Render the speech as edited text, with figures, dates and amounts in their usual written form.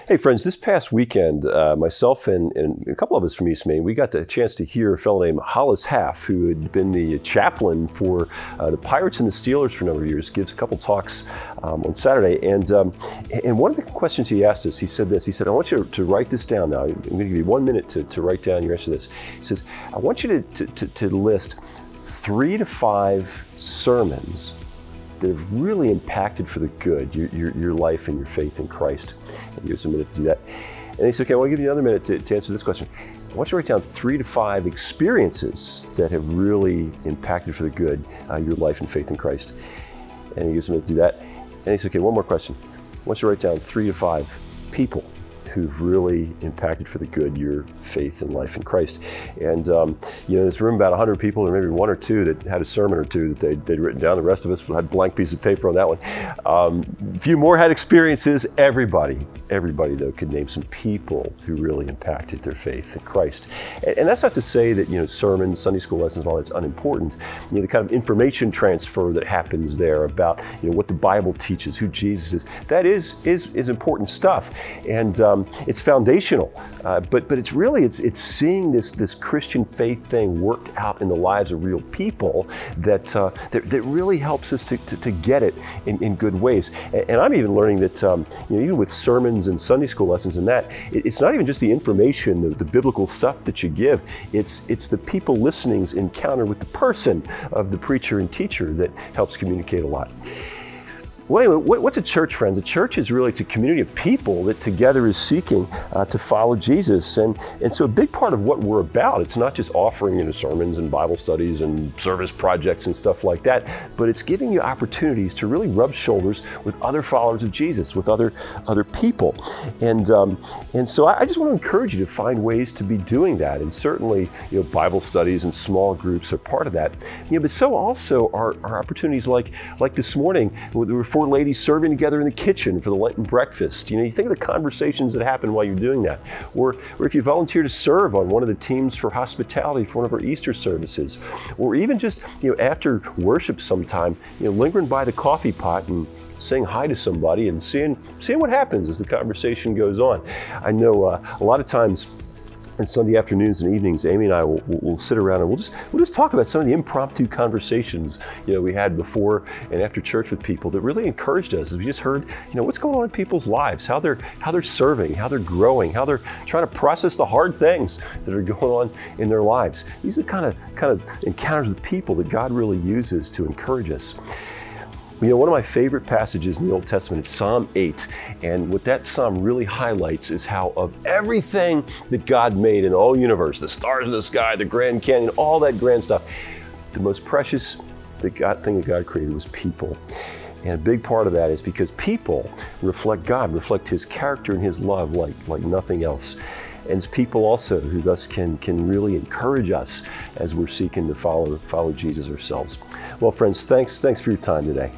Hey friends, this past weekend, myself and a couple of us from East Maine, we got the chance to hear a fellow named Hollis Half, who had been the chaplain for the Pirates and the Steelers for a number of years, gives a couple talks on Saturday. And one of the questions he asked us, he said this, he said, I want you to write this down now. I'm going to give you 1 minute to write down your answer to this. He says, I want you to list 3 to 5 sermons that have really impacted for the good your life and your faith in Christ. And give us a minute to do that. And he said, okay, well, I'll give you another minute to answer this question. I want you to write down 3 to 5 experiences that have really impacted for the good your life and faith in Christ. And he gives us a minute to do that. And he said, okay, one more question. I want you to write down 3 to 5 people who've really impacted for the good your faith and life in Christ. And this room, about 100 people, or maybe 1 or 2 that had a sermon or 2 that they'd written down. The rest of us had a blank piece of paper on that one. A few more had experiences. Everybody though could name some people who really impacted their faith in Christ. And that's not to say that sermons, Sunday school lessons, and all that's unimportant. The kind of information transfer that happens there about what the Bible teaches, who Jesus is, that is important stuff. And it's foundational, but it's really it's seeing this Christian faith thing worked out in the lives of real people that really helps us to get it in good ways. And I'm even learning that even with sermons and Sunday school lessons and that, it's not even just the information, the biblical stuff that you give. It's the people listening's encounter with the person of the preacher and teacher that helps communicate a lot. Well, anyway, what's a church, friends? A church is really a community of people that together is seeking to follow Jesus. And so a big part of what we're about, it's not just offering sermons and Bible studies and service projects and stuff like that, but it's giving you opportunities to really rub shoulders with other followers of Jesus, with other people. And so I just want to encourage you to find ways to be doing that. And certainly, Bible studies and small groups are part of that. But so also are opportunities like this morning. There were 4 ladies serving together in the kitchen for the Lenten breakfast. You think of the conversations that happen while you're doing that. Or if you volunteer to serve on one of the teams for hospitality for one of our Easter services. Or even just, after worship sometime, lingering by the coffee pot and saying hi to somebody and seeing what happens as the conversation goes on. I know a lot of times on Sunday afternoons and evenings, Amy and I will sit around and we'll just talk about some of the impromptu conversations we had before and after church with people that really encouraged us. As we just heard, what's going on in people's lives, how they're serving, how they're growing, how they're trying to process the hard things that are going on in their lives. These are kind of encounters with people that God really uses to encourage us. One of my favorite passages in the Old Testament is Psalm 8. And what that psalm really highlights is how of everything that God made in the whole universe, the stars in the sky, the Grand Canyon, all that grand stuff, the most precious thing that God created was people. And a big part of that is because people reflect God, reflect His character and His love like nothing else. And it's people also who thus can really encourage us as we're seeking to follow Jesus ourselves. Well, friends, thanks for your time today.